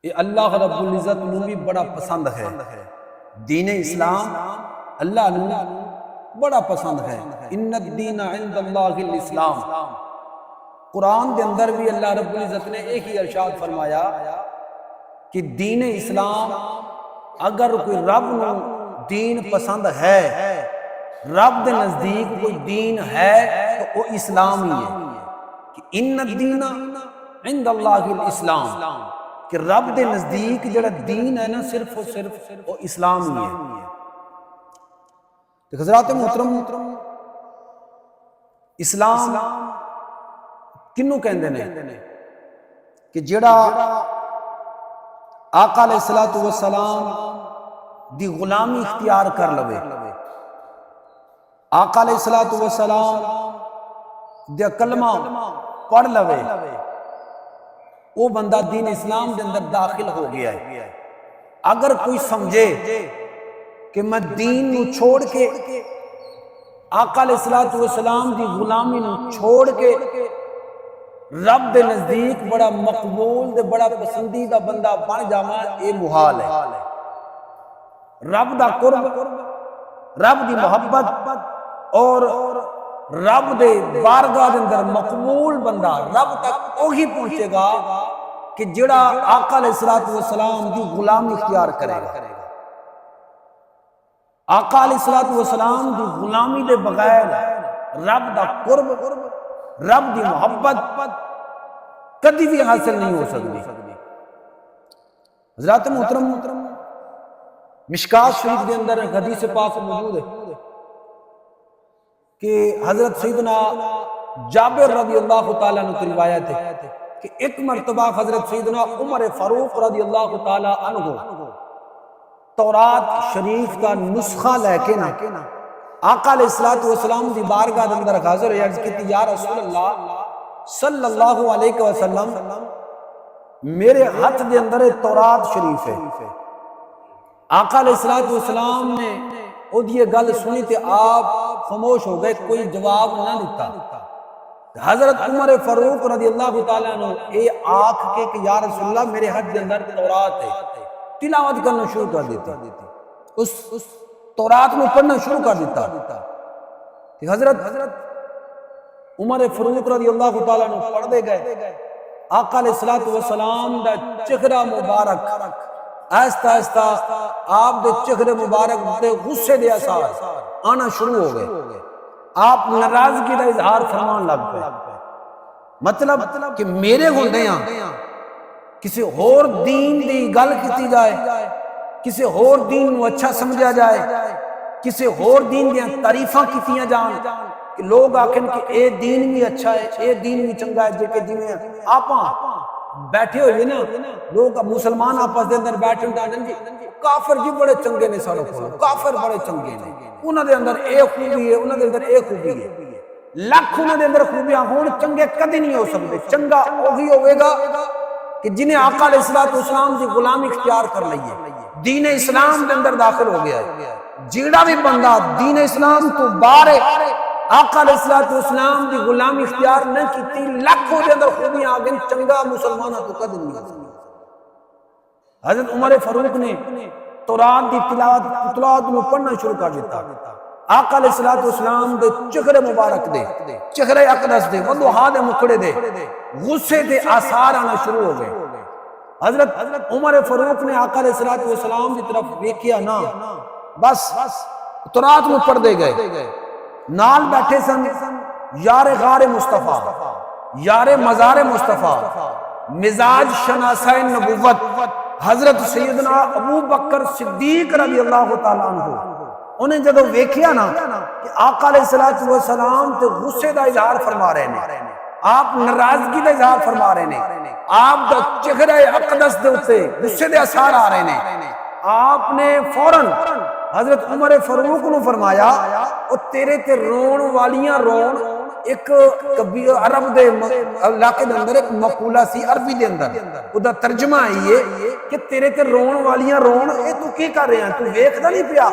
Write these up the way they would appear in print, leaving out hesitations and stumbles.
یہ اللہ رب العزت نو بھی بڑا پسند ہے، دین اسلام اللہ نو بڑا پسند ہے۔ ان الدین عند اللہ الاسلام، قرآن دے اندر بھی اللہ رب العزت نے ایک ہی ارشاد فرمایا کہ دین اسلام اگر کوئی رب نو دین پسند ہے، رب دے نزدیک کوئی دین ہے تو وہ اسلام ہی ہے، کہ ان الدین عند اللہ الاسلام، کہ رب دے نزدیک جڑا دین ہے نا صرف و صرف وہ اسلام ہی ہے۔ حضرات محترم، اسلام کنوں کہندے نے کہ جڑا آقا علیہ الصلوۃ والسلام دی غلامی اختیار کر لوے، آقا علیہ الصلوۃ والسلام دے کلمہ پڑھ لوے، وہ بندہ دین اسلام دے اندر داخل ہو گیا ہے۔ اگر کوئی سمجھے کہ میں دین نو چھوڑ کے آقا علیہ الصلوۃ والسلام دی غلامی نو چھوڑ کے رب دے نزدیک بڑا مقبول دے بڑا پسندیدہ بندہ بن جاواں، اے محال ہے۔ رب دا قرب، رب دی محبت اور رب دے بارگاہ دے اندر مقبول بندہ رب تک وہی پہنچے گا کہ جڑا آقا علیہ الصلوۃ والسلام دی غلامی اختیار کرے گا۔ آقا علیہ الصلوۃ والسلام دی غلامی دے بغیر رب دا قرب، رب دی محبت کدی بھی حاصل نہیں ہو سکتی۔ حضرات محترم، مشکات شریف کے اندر حدیث پاک موجود ہے کہ حضرت سیدنا جابر رضی اللہ تعالیٰ عنہ کی روایت ہے کہ ایک مرتبہ حضرت سیدنا عمر فاروق رضی اللہ تعالیٰ عنہ تورات شریف کا نسخہ لے کے نا آقا علیہ الصلوۃ والسلام دی بارگاہ دے اندر حاضر ہوئے، عرض کی یا رسول اللہ صلی اللہ علیہ وسلم، میرے ہاتھ دے اندر تورات شریف ہے۔ آقا علیہ الصلوۃ والسلام نے او دی گل سنی تے آپ خاموش ہو گئے، کوئی جواب نہ دیتا۔ حضرت عمر فاروق رضی اللہ تعالیٰ عنہ اے آنکھ کے کہ یا رسول اللہ میرے ہاتھ دے اندر تورات ہے، تلاوت کرنا شروع کر دیتا، اس تورات میں پڑھنا شروع کر دیتا۔ حضرت عمر فاروق رضی اللہ تعالیٰ عنہ پڑھ دے گئے، آقا علیہ الصلوۃ والسلام دا چہرہ مبارک آہستہ آہستہ آپ دے چہرے مبارک دے غصے دے اثار آنا شروع ہو گئے، آپ ناراضگی دا اظہار فرمان لگ پے، مطلب کہ میرے ہوندیاں کسی اور دین دی گل کیتی جائے، کسی اور دین نو اچھا سمجھا جائے، کسی اور دین دیاں تعریفاں کیتیاں جان کہ لوگ آکھن کہ اے دین بھی اچھا ہے، اے دین بھی چنگا ہے، جے کہ آپاں بیٹھے ہوئے نا لوگ مسلمان آپس دے اندر بیٹھے ہوئے جی کافر جی بڑے چنگے نے، سارے کھولو کافر بڑے چنگے نے، انہاں دے اندر اے خوبی ہے، انہاں دے اندر اے خوبی ہے، لاکھ انہاں دے اندر خوبیاں ہون، چنگے کدی نہیں ہو سکتے۔ چنگا وہی ہوئے گا کہ جنہیں آقا علیہ الصلوۃ والسلام کی غلامی اختیار کر لئیے، دین اسلام کے اندر داخل ہو گیا ہے۔ جیڑا بھی بندہ دین اسلام تو باہر آقا علیہ الصلوۃ والسلام کی غلامی اختیار نہ کیتی، لاکھوں دے اندر خوبیاں آگئیں، چنگا مسلمانہ تو قدر نہیں ہو سکتا۔ حضرت عمر فاروق نے تورات دی تلاوت میں پڑھنا شروع کر دیتا، آقا علیہ الصلوۃ والسلام دے چہرے مبارک دے، چہرے اقدس دے، وضحا دے مکڑے دے غصے دے آثار آنا شروع ہو گئے۔ حضرت عمر فاروق نے آقا علیہ الصلوۃ والسلام کی طرف دیکھیا نا، بس تورات میں پڑھ دے گئے، نال بیٹھے سن یار غار مصطفیٰ، یار مزار مصطفیٰ، مزاج شناسہ نبوت حضرت سیدنا ابو بکر صدیق رضی اللہ تعالیٰ عنہ، انہیں جدو ویکھیا نا کہ آقا علیہ الصلوۃ والسلام تے غصے دا اظہار فرما رہے ہیں، آپ ناراضگی دا اظہار فرما رہے ہیں، آپ دا چہرہ اقدس دے اتے غصے دے اثار آ رہے ہیں، آپ نے فوراً حضرت عمر فاروق نے فرمایا او تیرے تے رون والیاں رون، ایک عرب دے علاقے دے اندر ایک مقولہ سی عربی دے اندر، او دا ترجمہ آئی ہے کہ تیرے تے رون والیاں رون، اے تو کی کر رہے ہیں؟ تو ویکھدا نہیں پیا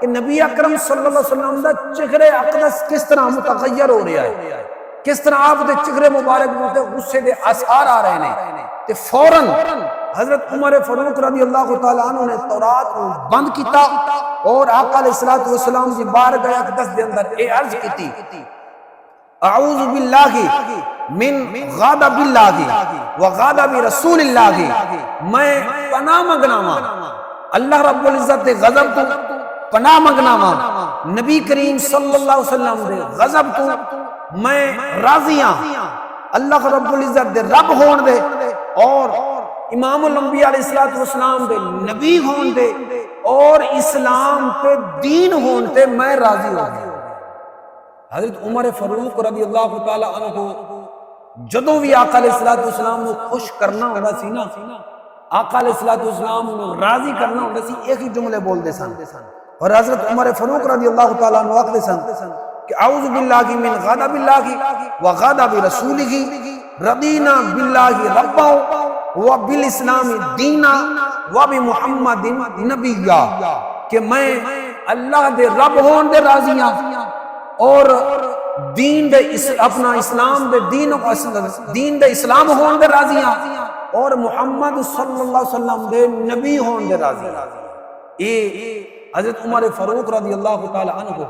کہ نبی اکرم صلی اللہ علیہ وسلم دا چہرے اقدس کس طرح متغیر ہو رہا ہے، کس طرح آپ دے چہرے مبارک تے غصے دے آثار آ رہے ہیں تے فوراً حضرت عمر فاروق رضی اللہ تعالیٰ عنہ نے تورات کو بند کیتا اور آقا علیہ الصلوۃ والسلام دی بارگاہ اقدس دے اندر اے عرض کیتی اعوذ باللہ من غضب اللہ و غضب رسول اللہ، میں پناہ منگنا وا اللہ رب العزت دے غضب تو، پناہ منگنا وا نبی کریم صلی اللہ علیہ وسلم دے غضب تو، میں راضی ہاں اللہ رب العزت دے رب ہون دے اور امام الانبیاء علیہ الصلوۃ والسلام دے نبی ہون دے اور اسلام تے دین ہون تے میں راضی ہوں گا۔ حضرت عمر فاروق رضی اللہ تعالیٰ عنہ کو جدوں بھی آقا علیہ الصلوۃ والسلام کو خوش کرنا ہوندا سی نا، آقا علیہ الصلوۃ والسلام کو راضی کرنا ہوندا سی، ایک ہی جملے بول دے سن اور حضرت عمر فاروق رضی اللہ تعالیٰ عنہ آکھدے سن کہ اعوذ باللہ من غضب اللہ و غضب رسولہ رضینا باللہ ربا و بالاسلام دینا و بمحمد نبیا، کہ میں اللہ دے رب ہون دے راضی ہاں اور دین دے اپنا اسلام دے دین دے اسلام ہون دے راضی ہاں اور محمد صلی اللہ علیہ وسلم دے نبی ہون دے راضی ہاں۔ یہ حضرت عمر فاروق رضی اللہ تعالی عنہ کو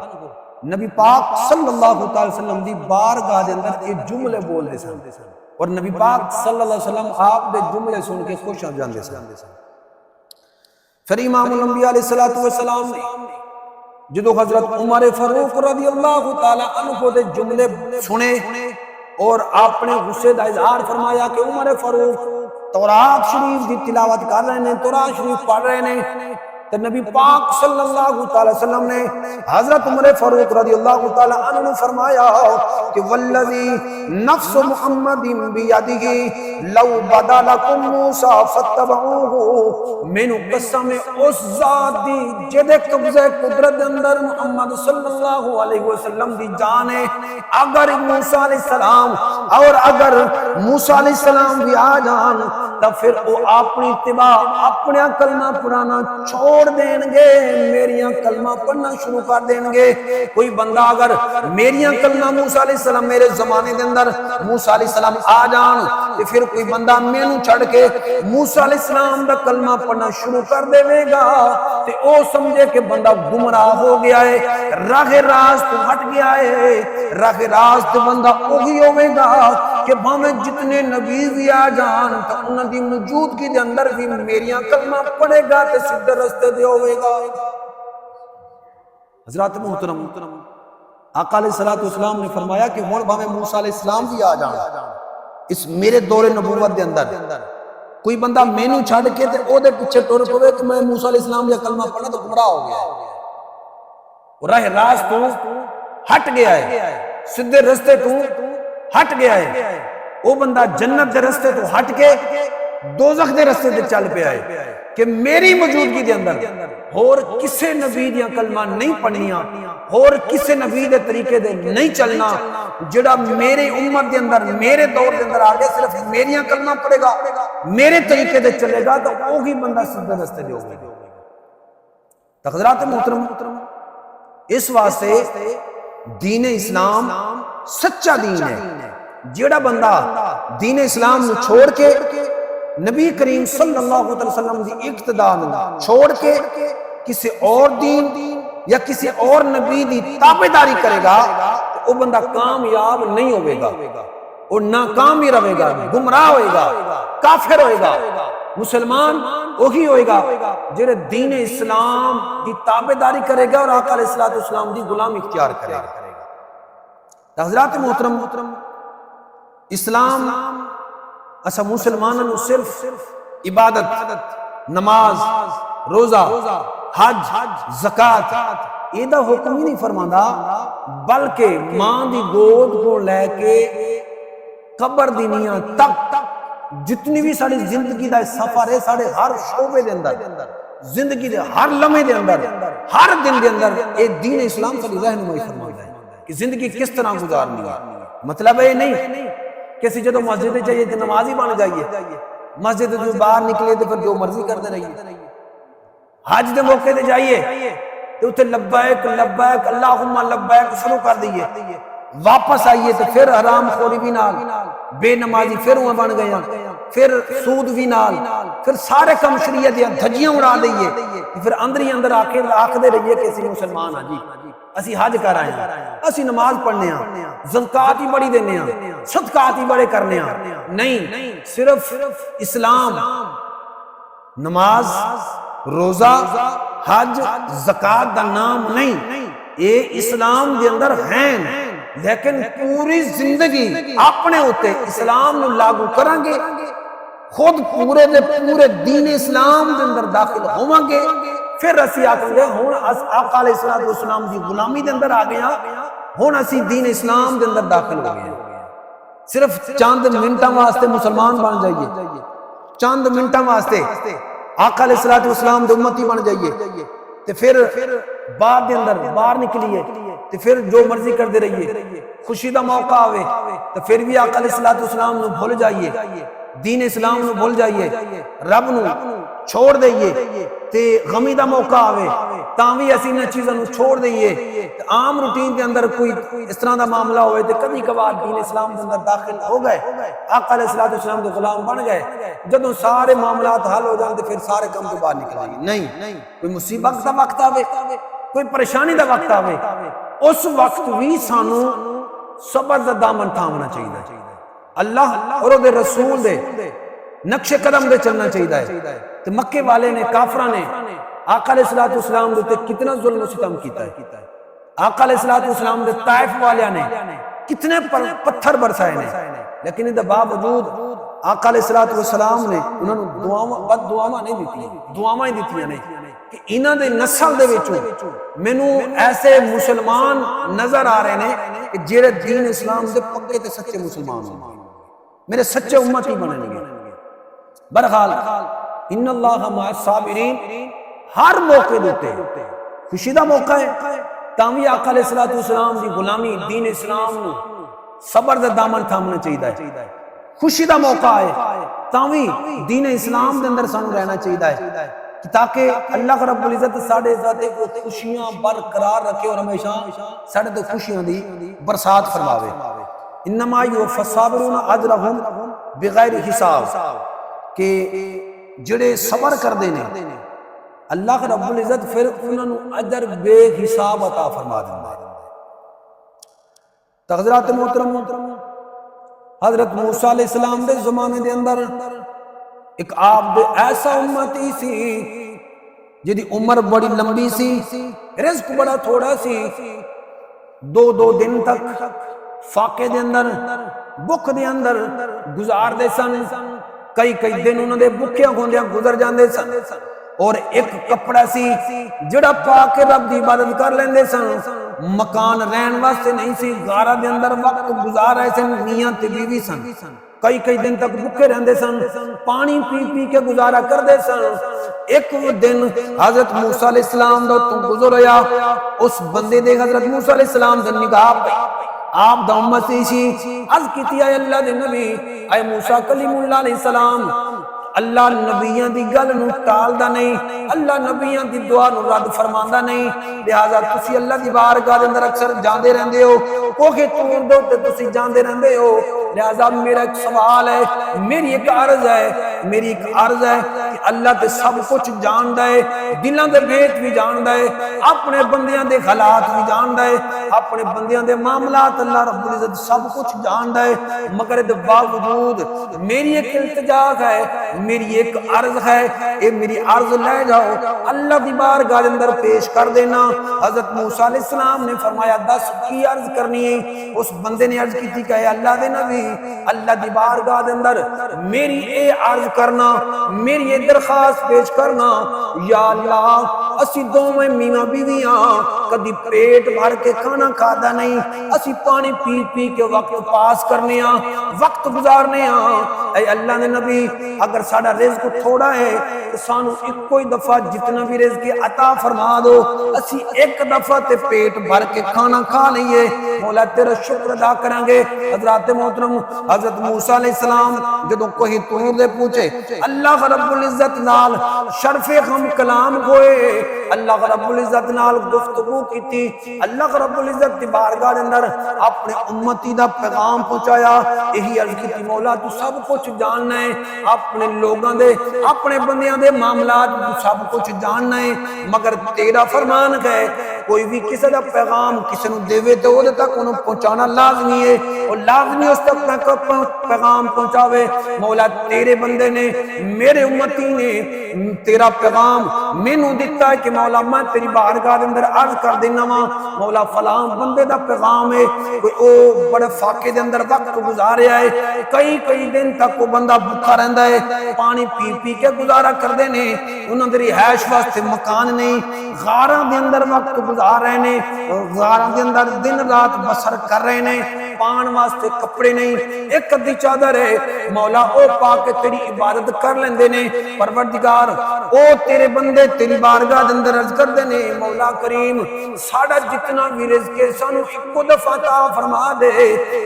نبی پاک صلی اللہ تعالی وسلم دی بارگاہ دے اندر یہ جملے بول دے سن اور نبی پاک صلی اللہ علیہ وسلم آپ دے جملے سن کے خوش ہو جاندے سن۔ پھر امام الانبیاء علیہ الصلوۃ والسلام نے جدو حضرت عمر فاروق رضی اللہ تعالی عنہ دے جملے سنے اور اپنے غصے دا اظہار فرمایا کہ عمر فاروق تورات شریف دی تلاوت کر رہے ہیں، تورات شریف پڑھ رہے ہیں، تو نبی پاک صلی اللہ تعالی وسلم نے حضرت عمر فاروق رضی اللہ تعالی عنہ نے فرمایا کہ والذی نفس محمد بیدہ لو بدا لکم موسیٰ فاتبعوہ، میں نو قسم اس ذات دی جدے قبضہ قدرت اندر محمد صلی اللہ علیہ وسلم دی جان ہے، اگر موسیٰ علیہ السلام اور اگر موسیٰ علیہ السلام بھی آ جان تب پھر وہ اپنی اتباع اپنے کلمہ پڑھانا چھوڑ دیں گے، میریاں کلمہ پڑھنا شروع کر دیں گے۔ کوئی بندہ اگر میریاں کلمہ موسیٰ علیہ السلام میرے زمانے دے اندر موسیٰ علیہ السلام آ جان تو پھر کوئی بندہ مینوں چھڑ کے موسیٰ علیہ السلام دا کلمہ پڑھنا شروع کر دے گا تو او سمجھے کہ بندہ گمراہ ہو گیا ہے، راہ راست تو ہٹ گیا ہے۔ راہ راست بندہ وہی ہوے گا کہ بھاویں جتنے نبی بھی آ جان تو انہاں دی موجودگی دے اندر بھی میریاں کلمہ پڑھے گا تے سیدھے رستے دے ہوے گا۔ حضرات محترم، آقا علیہ الصلوۃ والسلام نے فرمایا کہ ہن بھاویں موسیٰ علیہ السلام بھی آ جان اس میرے دور نبوت دے اندر، کوئی بندہ مینوں چھڑ کے تے او دے پیچھے ٹر پوے کہ میں موسیٰ علیہ السلام دا کلمہ پڑھنا تو گمراہ ہو گیا ہے، راہ راست تو ہٹ گیا ہے، سیدھے رستے تو ہٹ گیا ہے۔ وہ بندہ جنت دے رستے تو ہٹ کے دوزخ دے رستے تے چل پیا ہے کہ میری موجودگی دے اندر اور کسے نبی دیاں کلمہ نہیں پڑھنیاں اور کسے نبی دے طریقے دے نہیں چلنا، جڑا میرے امت دے اندر میرے دور دے اندر آگے صرف میریاں کلمہ پڑھے گا، میرے طریقے دے چلے گا تو وہی بندہ سیدھے رستے دے ہوگا۔ حضرات محترم، اس واسطے دین اسلام سچا دین ہے۔ جیڑا بندہ دین اسلام نو چھوڑ کے نبی کریم صلی اللہ علیہ وسلم دی اقتداء نو چھوڑ کے کسی اور دین یا کسی اور نبی دی تابعداری کرے گا تو وہ بندہ کامیاب نہیں ہوئے گا، وہ ناکام ہی رہے گا، گمراہ ہوئے گا، کافر ہوئے گا۔ مسلمان وہی ہوئے گا جڑے دین اسلام دی تابعداری کرے گا اور آقا علیہ الصلوۃ والسلام دی غلامی اختیار کرے گا۔ حضرات محترم، اسلام اسا مسلمانوں صرف عبادت، نماز، روزہ، حج، زکات یہ دا حکم ہی نہیں فرماندا، بلکہ ماں دی گود کو لے کے قبر دی نیاں تک جتنی بھی ساری زندگی دا سفر ہے، سارے ہر شعبے دے اندر، زندگی دے ہر لمحے دے اندر، ہر دن دے اندر اے دین اسلام ساری رہنمائی فرماندا ہے کہ زندگی کس طرح گزارنی ہے۔ مطلب یہ نہیں کہ اسی جدو مسجد چاہیے تو نماز ہی بن جائیے، مسجد جو باہر نکلے تو پھر جو مرضی کرتے رہیے، حج دے موقع تے جائیے تو اتنے لبیک لبیک اللہم لبیک شروع کر دیئے، واپس آئیے تو پھر حرام خوری بھی نال، بے نمازی پھر وہ بن گیا، پھر سود بھی نال، پھر سارے کم شریعت دیا دھجیاں اڑا دئیے، پھر اندر ہی اندر آکھ دے رہیے کہ اسی مسلمان ہاں جی، اسی حج کر آئے ہیں، اسی نماز پڑھنے ہیں، زکات ہی بڑی دینے ہیں، صدقات ہی بڑے کرنے ہیں۔ نہیں، صرف اسلام، نماز، روزہ، حج، زکات دا نام نہیں، یہ اسلام دے اندر ہیں، لیکن پوری زندگی اپنے ہوتے اسلام نو لاگو کریں گے، خود پورے دے پورے دین اسلام دے اندر داخل ہوواں گے، پھر اسی آکھیں گے ہن آقا علیہ السلام دی غلامی دے اندر آ گئے ہاں، ہن اسی دین اسلام دے اندر داخل ہو گئے ہیں۔ صرف چند منٹاں واسطے مسلمان بن جائیے، چند منٹاں واسطے آقا علیہ السلام دے امتی بن جائیے، تے پھر باہر دے اندر باہر نکلیے، تے پھر جو مرضی کر دے رہیے، خوشی دا موقع آوے تو پھر بھی آقا علیہ السلام نو بھول جائیے، دین اسلام نو بھول جائیے، رب نو چھوڑ دئیے، تے غمی دا موقع آوے تاں بھی اسی نہ چیزاں نو چھوڑ دئیے، عام روٹین دے اندر کوئی اس طرح دا معاملہ ہوئے تے کبھی کبھار دین اسلام دے اندر داخل ہو گئے، آقا علیہ السلام دے غلام بن گئے، جدوں سارے معاملات حل ہو جاندے پھر سارے کم تو باہر نکل جائیں گے۔ نہیں، کوئی مصیبت دا وقت آوے، کوئی پریشانی دا وقت آوے، اس وقت بھی سانو صبر دا دامن تھامنا چاہیے، اللہ اور دے رسول دے نقش قدم دے چلنا چاہیے۔ تو مکے والے نے، کافرہ نے آقا علیہ السلام دے کتنا ظلم و ستم کیتا ہے، آقا علیہ السلام دے طائف والیاں نے کتنے پتھر برسائے نے، لیکن اس باوجود آقا علیہ السلام نے انہوں نے بد دعاواں نہیں دیتی، دعاواں ہی دیتیاں نے کہ انہاں دے نسل دے وچوں مینوں ایسے مسلمان نظر آ رہے ہیں کہ جڑے دین اسلام دے پکے تے سچے مسلمان ہوں، میرے سچے امتی بنیں گے۔ برحال ان اللہ مع الصابرین، ہر موقع دیتے خوشی دا موقع ہے تاں بھی آقا علیہ السلام دی غلامی دین اسلام نو صبر دا دامن تھامنا چاہیے، خوشی دا موقع ہے تاں بھی دین اسلام دے اندر سانو رہنا چاہیے، تاکہ اللہ رب العزت ساڈے ذاتے کو خوشیاں برقرار رکھے اور ہمیشہ ساڈے تے خوشیاں دی برسات فرماوے۔ انما یوفی الصابرون اجرہم بغیر حساب، کہ جڑے صبر کردے نے اللہ رب العزت پھر انہوں نے اجر بے حساب عطا فرما دیندا ہے۔ حضرات محترم، حضرت موسیٰ علیہ السلام دے زمانے دے اندر ایک آپ دے ایسا امتی سی جدی عمر بڑی لمبی سی، رزق بڑا تھوڑا سی، دو دن تک فاقے دے اندر بک دے اندر گزار دے سن، کئی دن انہوں نے بکیاں ہوندیاں گزر جاندے سن، اور ایک کپڑا سی جڑا پا کے رب دی عبادت کر لیندے سن، مکان رہن واسطے نہیں سی، غارہ دے اندر وقت گزار رہے سن، میاں تے بیوی سن، کئی دن تک بھوکے رہندے سن، پانی پی کے گزارا کردے سن۔ ایک دن حضرت موسیٰ علیہ السلام دا تو گزر ہویا، اس بندے دے حضرت موسیٰ علیہ السلام دا نگاہ پہ آپ دا امت سی، عرض کیتی اے اللہ دے نبی، اے موسیٰ کلیم اللہ علیہ السلام، اللہ نبیان دی گل نو ٹالدا نہیں، اللہ نبیان دی دعا نو رد فرماندا نہیں، لہذا تسی اللہ دی بارگاہ دے اندر اکثر جاندے رہندے ہو، کوکے تور دو تے تسی جاندے رہندے ہو، لہذا میرا ایک سوال ہے، میری ایک عرض ہے کہ اللہ تے سب کچھ جاندا ہے، دلاں دے بیت بھی جاندا ہے، اپنے بندیاں دے حالات بھی جاندا ہے، اپنے بندیاں دے معاملات اللہ رب العزت سب کچھ جاندا ہے، مگر دے باوجود میری ایک التجا ہے، میری ایک عرض ہے، اے میری عرض لے جاؤ، اللہ دی بارگاہ دے اندر پیش کر دینا۔ حضرت موسیٰ علیہ السلام نے فرمایا 10 کی عرض کرنی ہے؟ اس بندے نے عرض کی تھی کہ اے اللہ دے نبی، اللہ دی بارگاہ دے اندر میری اے عرض کرنا، میری اے درخواست پیش کرنا، یا اللہ اسی دوویں میاں بیویاں کدی پیٹ بھر کے کھانا کھادا نہیں، اسی پانی پی کے وقت پاس کرنے ہاں، وقت گزارنے ہاں، اے اللہ دے نبی اگر ساڑا رزق تھوڑا ہے تو سانو ایک کوئی دفعہ جتنا بھی رزق عطا فرما دو، اسی ایک دفعہ تے پیٹ بھر کے کھانا کھا لئیے، مولا تیرا شکر ادا کریں گے۔ حضرات محترم، حضرت موسیٰ علیہ السلام جدوں کوئی طور دے پوچھے، اللہ رب العزت نال شرف ہم کلام ہوئے، اللہ رب العزت نال گفتگو گفتگو کی اللہ رب العزت دی بارگاہ دے اندر اپنے امتی دا پیغام پہنچایا یہی عرض کی مولا تو سب کچھ جاننا ہے اپنے لوگاں دے اپنے بندیاں دے معاملات تو سب کچھ جاننا ہے مگر تیرا فرمان ہے کوئی بھی کسی دا پیغام کسی نو دے تو وہ تک انہوں پہنچانا لازمی ہے اور لازمی اس تک پیغام پہنچاوے مولا تیرے بندے نے میرے امتی نے تیرا پیغام مینوں دیتا ہے کہ مولا میں تیری بارگاہ اندر عرض کر دینا وا مولا فلاں بندے دا پیغام ہے کوئی او بڑے فاقے دے اندر وقت گزاریا ہے کئی دن تک وہ بندہ بھوکا رہندا ہے پانی پی پی کے گزارا کردے نے انہاں دی رہائش واسطے مکان نہیں غاراں دے اندر وقت گزار رہے نے غاراں دے اندر دن رات بسر کر رہے نے پان واسطے کپڑے نہیں ایک ادھی چادر ہے مولا او پا کے تیری عبادت کر لیندے نے پروردگار او تیرے بندے تیری بارگاہ دے اندر عرض کردے نے مولا کریم ساڈا جتنا بھی رزق ہے سانو ایک دفعہ عطا فرما دے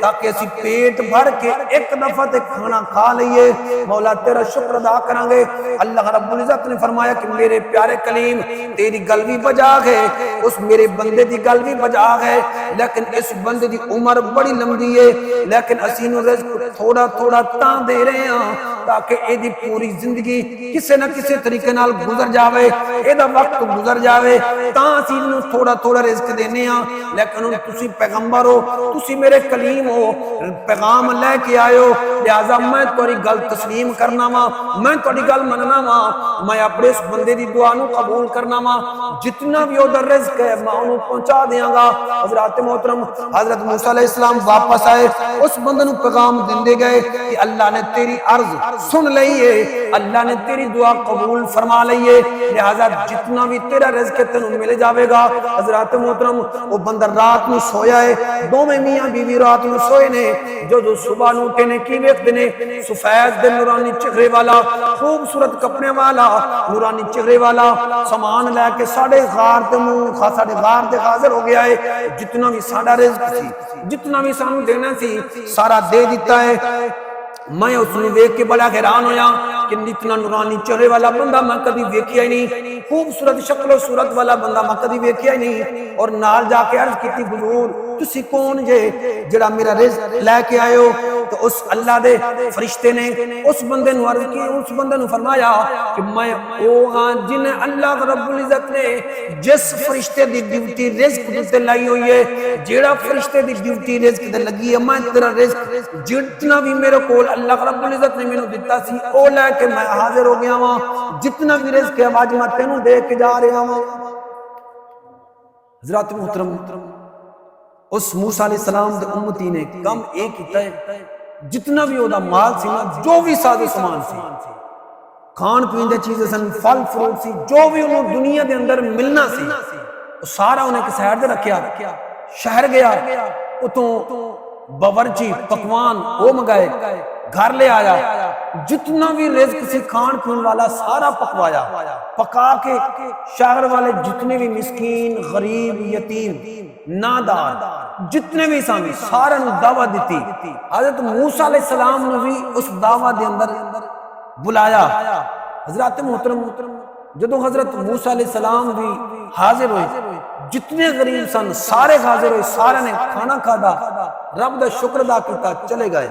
تاکہ اسی پیٹ بھر کے ایک دفعہ تے کھانا کھا لئیے مولا تیرا شکر ادا کریں گے اللہ رب العزت نے فرمایا کہ میرے پیارے کلیم تیری گل بھی بجا گئے اس میرے بندے دی گل بھی بجا گئے لیکن اس بندے دی عمر بڑی لمبی ہے لیکن اسی نو رزق تھوڑا تھوڑا تاں دے رہے ہیں تاکہ اے دی پوری زندگی کسے نہ کسے طریقے نال گزر جاوے اے دا وقت گزر جاوے تاں اسی نو تھوڑا تھوڑا رزق دینے ہیں لیکن ان تسی پیغمبر ہو تسی میرے کلیم ہو پیغام لے کے آئے ہو لہذا میں توڑی گل تسلیم کرنا وا میں توڑی گل مننا وا میں اپنے اس بندے دی دعا نو قبول کرنا وا جتنا بھی ادھر رزق ہے میں انہوں پہنچا دیاں گا حضرات محترم حضرت موسیٰ علیہ السلام واپس آئے اس بندے نو پیغام دے گئے کہ اللہ نے تیری عرض سن لئیے اللہ نے تیری دعا قبول فرما لئیے لہذا جتنا بھی تیرا رزق تنوں مل جاوے گا حضرات محترم وہ بندہ رات نو سویا ہے دو میں میاں بیوی رات نو سوئے نے جو صبح نو اٹھے نے کی ویکھ نے سفید دے نورانی چہرے والا خوبصورت کپڑے والا نورانی چہرے والا سامان لے کے ساڑھے غار تے منہ ساڑھے غار تے حاضر ہو گیا ہے جتنا بھی ساڑھا رزق سی جتنا بھی سانو دینا سی سارا دے دیتا ہے میں اس نے دیکھ کے بڑا حیران ہویا کہ اتنا نورانی چہرے والا بندہ میں کبھی دیکھیا ہی نہیں خوبصورت شکل و صورت والا بندہ میں کبھی دیکھیا ہی نہیں اور نال جا کے عرض کیتی حضور تسی کون جے جڑا میرا رزق لے کے آئے ہو تو اس اللہ دے فرشتے نے اس بندے نو عرض کی اس بندے نو فرمایا کہ میں او ہاں جن اللہ رب العزت نے جس فرشتے دی ڈیوٹی رزق تے لائی ہوئی ہے جیڑا فرشتے دی ڈیوٹی رزق تے لگی ہے میں تیرا رزق جتنا بھی میرے کول اللہ رب العزت نے مینوں دتا سی او لے کے میں حاضر ہو گیا ہاں جتنا بھی رزق ہے آج میں تینوں دے کے جا رہا ہوں حضرات محترم اس موسیٰ علیہ السلام دے امتی نے کم ایک کیتا ہے جتنا بھی اودا مال سی نا جو بھی ساز و سامان سی کھان پین دے چیزیں سن پھل فروٹ سی جو بھی انہوں دنیا دے اندر ملنا سی سارا انہیں کس سائر دے رکھیا شہر گیا اتوں باورچی پکوان وہ منگائے گھر لے آیا جتنا بھی رزق سی کھان پین والا سارا پکوایا پکا کے شہر والے جتنے بھی مسکین غریب یتیم نادار جتنے بھی سامنے سارے نو دعوت دیتی حضرت موسیٰ علیہ السلام نے بھی اس دعوت دے اندر بلایا حضرات محترم جدو حضرت موسیٰ علیہ السلام بھی حاضر ہوئے جتنے غریب سن سارے حاضر ہوئے سارے نے کھانا کھادا رب دا شکر ادا کیتا چلے گئے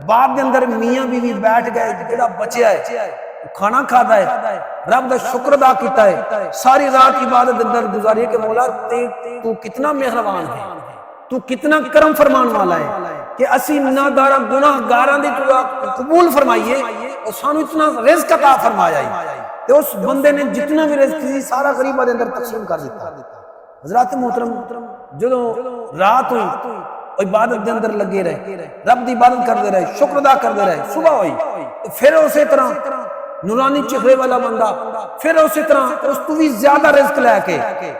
بعد دے اندر میاں بیوی بیٹھ گئے جڑا بچیا ہے کھانا کھادا ہے رب دا شکر ادا کیتا ہے ساری رات عبادت اندر گزاری کہ مولا تو کتنا مہربان ہے تو کتنا کرم فرمان والا ہے کہ اسی نادارا گناہ گاراں دی تو قبول فرمائیے اور سانو اتنا رزق عطا فرمایا ہے تو اس بندے نے جتنا بھی رزق سی سارا غریباں دے اندر تقسیم کر دیتا حضرات محترم جدوں رات ہوئی عبادت دے اندر لگے رہے رب دی عبادت کردے رہے شکر ادا کردے رہے صبح ہوئی پھر اسی طرح نورانی چہرے والا بندہ پھر اسی طرح اس تو بھی زیادہ رزق لے کے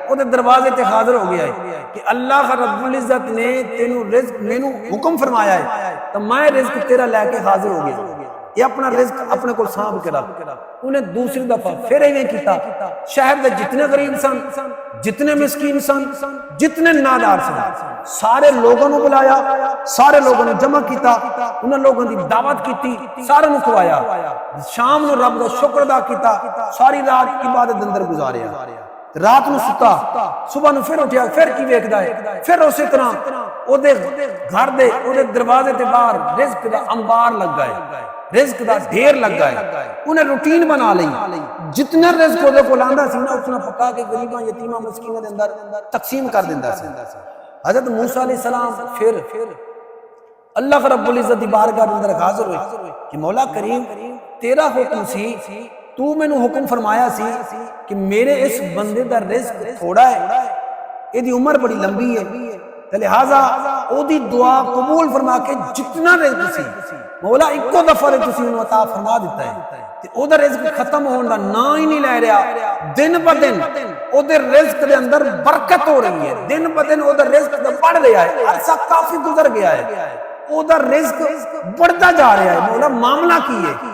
وہ دروازے تے حاضر ہو گیا ہے کہ اللہ رب العزت نے تینوں رزق مینوں حکم فرمایا ہے تو میں رزق تیرا لے کے حاضر ہو گیا یہ اپنا رزق اپنے کو سانپ کے رکھ انہیں دوسری دفعہ پھر ایویں کیتا شہر دے جتنے غریب سن جتنے مسکین سن جتنے نادار سن سارے لوگوں نے بلایا سارے لوگوں نے جمع کیتا انہاں لوگوں دی دعوت کیتی سارے نو کھوایا شام نو رب دا شکر ادا کیتا ساری رات عبادت اندر گزاریا رات نو ستا صبح نو پھر اٹھیا پھر کی ویکھدا ہے پھر اسی طرح او دے گھر دے او دے دروازے تے باہر رزق دا انبار لگا ہے رزق دا ڈھیر لگا ہے انہیں روٹین بنا لئی جتنا رزق او دے کول آندا سی نا اتنا پکا کے غریباں یتیماں مسکیناں دے اندر تقسیم کر دیندا سی حضرت موسیٰ علیہ السلام پھر اللہ رب العزت دی بارگاہ دے اندر حاضر ہوئے کہ مولا کریم تیرا حکم سی تو میں نو حکم فرمایا سی کہ میرے اس بندے دا رزق تھوڑا ہے یہ دی عمر بڑی لمبی ہے تے لہٰذا او دی دعا قبول فرما کے جتنا رزق سی مولا ایکو دفعہ تسی انہوں عطا فرما دیتا ہے تے او دا رزق ختم ہون دا نا ہی نہیں لے رہا دن با دن او دے رزق دے اندر برکت ہو رہی ہے دن با دن او دا رزق دا بڑھ رہا ہے عرصہ کافی گزر گیا ہے او دا رزق بڑھتا جا رہا ہے مولا معاملہ کی ہے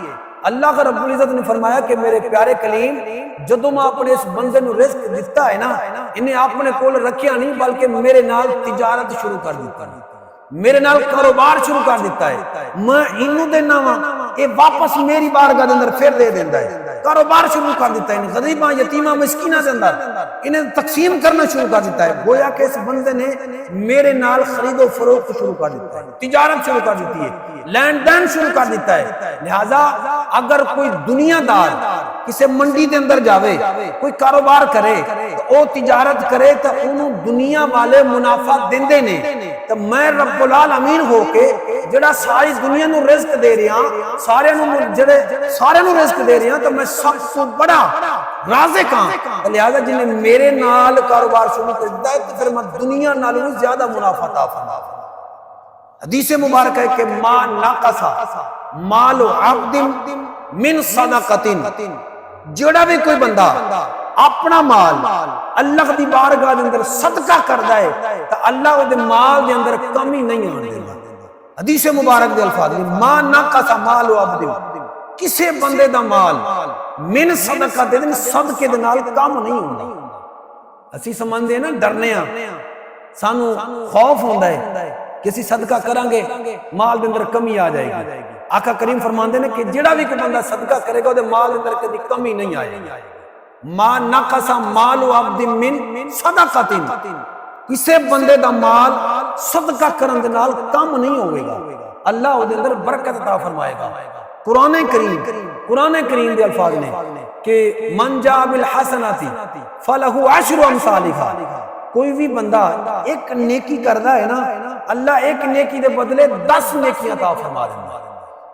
اللہ کا رب العزت نے فرمایا کہ میرے پیارے کلیم جدوں میں اپنے اس بندے نو رزق دیتا ہے نا انہیں اپنے کول رکھیا نہیں بلکہ میرے نال تجارت شروع کر دیتا ہے میرے نال کاروبار شروع کر دیتا ہے میں انہوں دینا وا اے واپس میری بارگاہ دے اندر پھر دے دیندا ہے کاروبار شروع کر دیتا ہے غریباں یتیماں مسکیناں دے اندر انہیں تقسیم کرنا شروع کر دیتا ہے گویا کہ اس بندے نے میرے نال خرید و فروخت شروع کر دیتا ہے تجارت شروع کر دیتی ہے لین دین شروع کر دیتا ہے لہذا اگر کوئی دنیا دار کسی منڈی دے اندر جاوے کوئی کاروبار کرے تو او تجارت کرے تو انہوں دنیا والے منافع دیندے نے تو میں رب العالمین ہو کے جڑا ساری دنیا نو رزق دے رہا سارے نو رزق دے رہا تو میں سب کو بڑا رازق ہاں لہذا جنہیں میرے نال کاروبار شروع کر دیتا ہے تو پھر میں دنیا نالوں زیادہ منافع عطا فرما حدیث مبارک ہے کہ ما ناقصا مال عبد من صدقۃ جڑا بھی کوئی بندہ اپنا مال اللہ دی بارگاہ دے اندر صدقہ کردا ہے تو اللہ دے مال دے اندر کمی نہیں آن دیندا حدیث مبارک دے الفاظ ما ناقصا مال عبد کسے بندے دا مال من صدقہ دے صدقے دے نال کم نہیں ہوندا اسی سمجھدے نا ڈرنے ہاں سانو خوف ہوندا ہے کہ اسی صدقہ کریں گے مال دے اندر کمی آ جائے گی آقا کریم فرماندے نے کہ جڑا بھی کوئی بندہ صدقہ کرے گا وہ مال دے اندر کبھی کمی نہیں آئے گی ما نقص مال عبد من صدقۃ کسے بندے دا مال صدقہ کرن دے نال کم نہیں ہوے گا اللہ او دے اندر برکت عطا فرمائے گا قرآن کریم دے الفاظ نے کہ من جاء بالحسنۃ فلہ عشر امثالھا کوئی بھی بندہ ایک نیکی کردا ہے نا اللہ ایک نیکی دے بدلے 10 نیکیاں عطا فرما دیندا ہے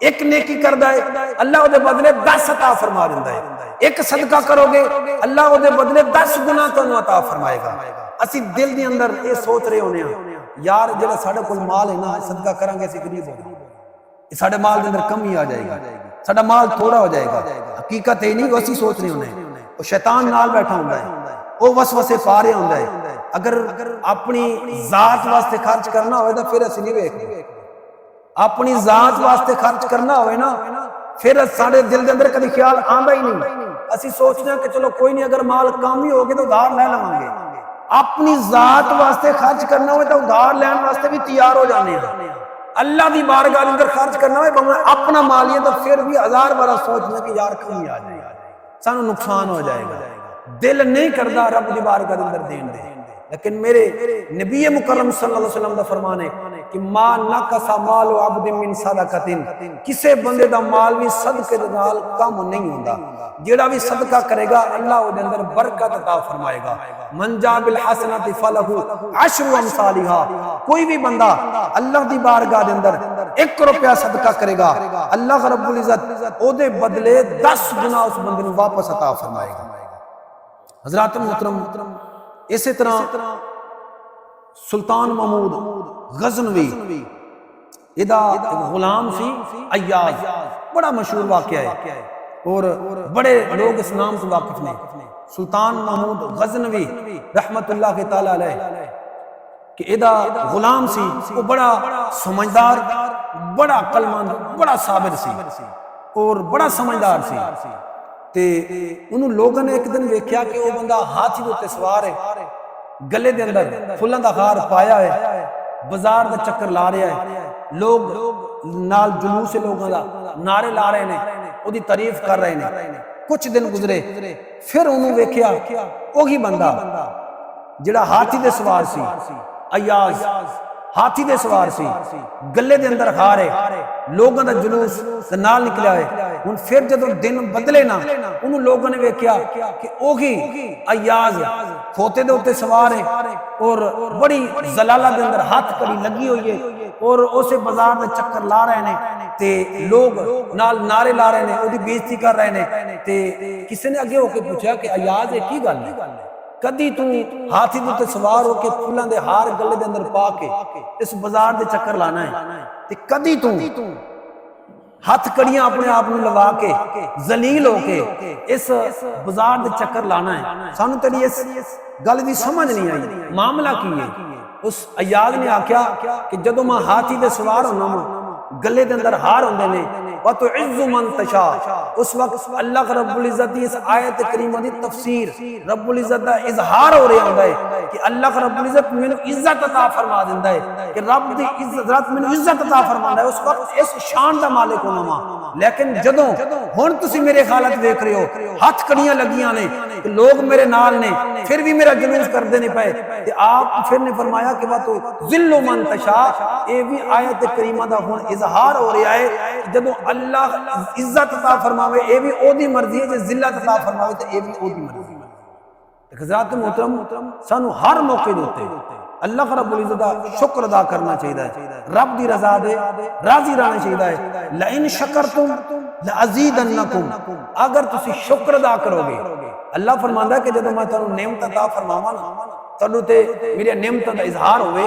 ایک نیکی کردا ہے اللہ او دے بدلے 10 عطا فرما دیندا ہے ایک صدقہ کرو گے اللہ او دے بدلے 10 گنا تانوں عطا فرمائے گا اسی دل دے اندر یہ سوچ رہے ہونے ہیں یار جڑا ساڈے کول مال ہے نا صدقہ کران گے اسی غریب ہو گے ساڈے مال دے اندر کمی آ جائے گی ساڈا مال تھوڑا ہو جائے گا حقیقت ہے نہیں اسی سوچ رہے ہونے او شیطان نال بیٹھا ہوندا ہے او وسوسے پا رہا ہوندا ہے اگر اپنی ذات واسطے خرچ کرنا ہوئے تو پھر اسی نہیں ویکھدے اپنی ذات واسطے خرچ کرنا ہوئے نا پھر سارے دل دے اندر کبھی خیال آندا ہی نہیں اسی سوچتے ہیں کہ چلو کوئی نہیں اگر مال کام ہی ہوگی تو ادھار لے لواں گے اپنی ذات واسطے خرچ کرنا ہوئے تو ادھار لین واسطے بھی تیار ہو جانے ہیں اللہ دی بارگاہ دے اندر خرچ کرنا ہوئے اپنا مال ہے تو پھر بھی ہزار بار سوچنا کہ یار کمی آ جائے سانو نقصان ہو جائے گا دل نہیں کردا رب دی بارگاہ دے اندر دین دے لیکن میرے نبی مکرم صلی اللہ علیہ وسلم دا فرمان ہے کہ ما نقص مال عبد من صدقۃ کسے بندے دا مال بھی صدقے دے نال کم نہیں ہوندا جیڑا بھی صدقہ کرے گا اللہ دے اندر برکت عطا فرمائے گا من جاء بالحسنۃ فلہ عشر امثالھا کوئی بھی بندہ اللہ دی بارگاہ دے اندر 1 روپیہ صدقہ کرے گا اللہ رب العزت او دے بدلے 10 گنا اس بندے نوں واپس عطا فرمائے گا حضرات محترم اسی طرح سلطان محمود غزنوی ادا غلام سی ایاز بڑا مشہور واقعہ ہے اور بڑے لوگ اس نام سے واقف نے سلطان محمود غزنوی رحمت اللہ تعالی علیہ کہ ادا غلام سی وہ بڑا سمجھدار بڑا عقل مند بڑا صابر سی اور بڑا سمجھدار سی تے انہوں لوگوں نے ایک دن ویکھیا کہ وہ بندہ ہاتھی دے تے سوار ہے گلے دے اندر پھلاں دا ہار پایا ہے بازار دا چکر لا رہا ہے لوگ نال جلوس لوگوں دا نعرے لا رہے ہیں او دی تعریف کر رہے ہیں کچھ دن گزرے پھر انہوں ویکھیا وہی بندہ جڑا ہاتھی دے سوار سی، ایاز ہاتھی دے سوار سی، گلے دے اندر ہار ہے، لوگوں دا جلوس تے نال نکلیا ہے۔ ہن پھر جدوں دن بدلے نا انہوں لوگوں نے ویکھیا کہ اوہی ایاز کھوتے دے اوتے سوار ہے اور بڑی زلالہ دے اندر ہاتھ کڑی لگی ہوئی ہے اور اسے بازار دے چکر لا رہے ہیں تے لوگ نال نعرے لا رہے ہیں، اودی بےزتی کر رہے ہیں۔ تے کسی نے اگے ہو کے پوچھا کہ ایاز یہ کی گل ہے؟ کدی تو ہاتھی دے تے سوار ہو کے پھولاں دے ہار گلے دے اندر پا کے اس بازار دے چکر لانا ہے تے کدی تو ہاتھ کڑیاں اپنے آپ نوں لگا کے ذلیل ہو کے اس بازار دے چکر لانا ہے؟ سانوں تیری اس گل دی سمجھ نہیں آئی، معاملہ کی ہے؟ اس ایاز نے آکھیا کہ جدوں میں ہاتھی دے سوار ہونا وا گلے دے اندر ہار ہوندے نے وَتُعِزُّ مَن تَشَاءُ، اس وقت اللہ رب العزت دی اس آیت کریمہ دی تفسیر رب العزت دا اظہار ہو رہا ہوندا ہے کہ اللہ رب العزت مینوں عزت عطا فرما دیندا ہے کہ رب دی عزت مینوں عزت عطا فرماندا ہے، اس وقت اس شان دا مالک ہونا وا۔ لیکن جدوں ہن تسی میرے حالت دیکھ رہے ہو ہاتھ کڑیاں لگیاں نے کہ لوگ میرے نال نے پھر بھی میرا جلوس کردے نہیں پئے تے آپ پھر نے فرمایا کہ وَتُذِلُّ مَن تَشَاءُ، یہ بھی آیت کریمہ دا ہن اظہار ہو رہا ہے جدوں اللہ عزت عطا فرماوے اے بھی او دی مرضی ہے، جے ذلت عطا فرماوے تے اے بھی او دی مرضی ہے۔ حضرات محترم سانو ہر موقع دے اللہ رب العزت دا شکر ادا کرنا چاہیے، رب دی رضا دے راضی رہنا چاہیے۔ لَإِن شَكَرْتُمْ لَأَزِيدَنَّكُمْ، اگر تسی شکر ادا کرو گے، اللہ فرماندا ہے کہ جدوں میں تانوں نعمت عطا فرماواں نا تانوں تے میری نعمت دا اظہار ہوئے،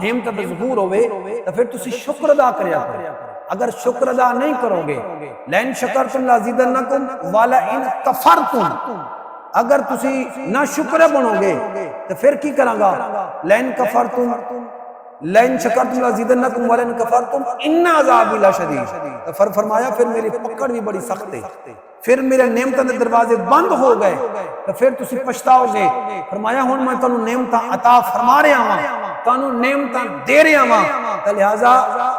نعمت دا ظہور ہوئے تو پھر تسی شکر ادا کریا کرو۔ اگر شکر ادا نہیں کرو گے لَإِن شَكَرْتُمْ لَأَزِيدَنَّكُمْ وَلَئِن كَفَرْتُمْ، اگر تسی نہ شکر بنو گے تو پھر کی کراں گا؟ لَإِن كَفَرْتُمْ لَإِن شَكَرْتُمْ لَأَزِيدَنَّكُمْ وَلَئِن كَفَرْتُمْ إِنَّ عَذَابِي لَشَدِيدٌ، تو فرمایا پھر میری پکڑ بھی بڑی سخت ہے، پھر میرے نعمتاں دے دروازے بند ہو گئے تو پھر تسی پچھتاؤ گے۔ فرمایا ہن میں تانوں نعمتاں عطا فرما رہا ہاں، تانوں نعمتاں دے رہا ہاں، تو لہٰذا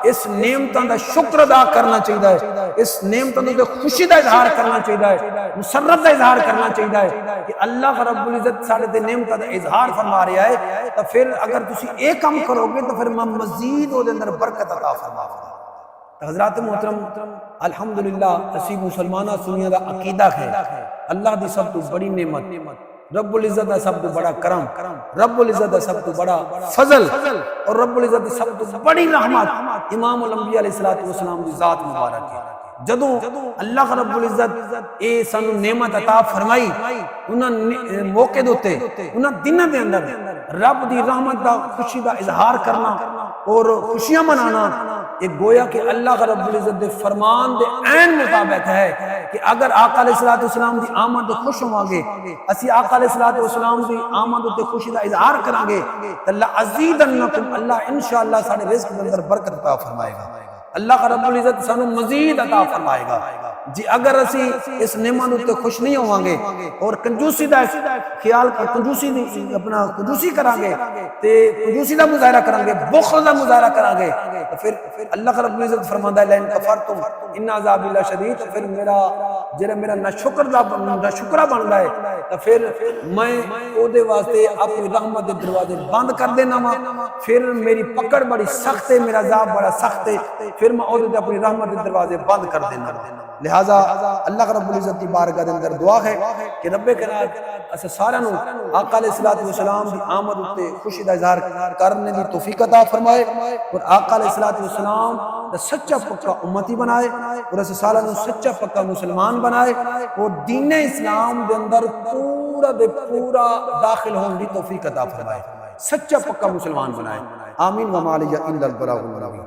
اس نعمتاں دا شکر ادا کرنا چاہیے، اس نعمتاں دے خوشی دا اظہار کرنا چاہیے، مسرت دا اظہار کرنا چاہیے کہ اللہ رب العزت ساڈے تے نعمتاں دا اظہار فرما رہا ہے۔ تو پھر اگر تسی ایک کام کرو گے تو پھر میں مزید او دے اندر برکت عطا فرماواں گا۔ حضرات محترم الحمدللہ اسی مسلمانہ سنیاں دا عقیدہ ہے اللہ دی سب تو بڑی نعمت، رب العزت دا سب تو بڑا کرم، رب العزت دا سب تو بڑا فضل اور رب العزت دی سب تو بڑی رحمت امام الانبیاء علیہ السلام دی ذات مبارک ہے۔ جدوں اللہ رب العزت اے سانو نعمت عطا فرمائی انہاں موقع دوتے انہاں دنوں دے اندر رب دی رحمت دا خوشی دا اظہار کرنا اور خوشیاں منانا، یہ گویا کہ اللہ رب العزت دے فرمان دے عین مطابق ہے کہ اگر آقا علیہ السلام دی آمد تے خوش ہوں گے، اسی آقا علیہ السلام دی آمد تے خوشی دا اظہار کریں گے تو لَأَزِيدَنَّكُمْ، اللہ انشاءاللہ سارے رزق کے اندر برکت عطا فرمائے گا، اللہ رب العزت سانو مزید عطا فرمائے گا۔ جی اگر اسی اس نعمت تے خوش نہیں ہوں گے اور کنجوسی دا خیال کنجوسی کریں گے تے کنجوسی دا مظاہرہ کریں گے، بخل دا مظاہرہ کریں گے تو پھر اللہ رب العزت فرماندا ہے لَإِن كَفَرْتُمْ إِنَّ عَذَابِي لَشَدِيدٌ، تو پھر میرا ناشکرا بندا ہے تو پھر میں او دے واسطے اپنی رحمت دے دروازے بند کر دینا وا، پھر میری پکڑ بڑی سخت ہے، میرا عذاب بڑا سخت ہے، پھر میں او دے اپنی رحمت دے دروازے بند کر دینا وا۔ لہذا اللہ رب العزت کی بارگاہ دے اندر دعا ہے کہ رب کریم اسا سارا نو آقا علیہ السلام دی آمد تے خوشی دا اظہار کرنے دی توفیق عطا فرمائے اور آقا علیہ السلام دا سچا پکا امتی بنائے اور اسا سارا نو سچا پکا مسلمان بنائے اور دین اسلام دے اندر پورا دے پورا داخل ہون دی توفیق عطا فرمائے، سچا پکا مسلمان بنائے۔ آمین وما علیہ الا البلاغ المبین۔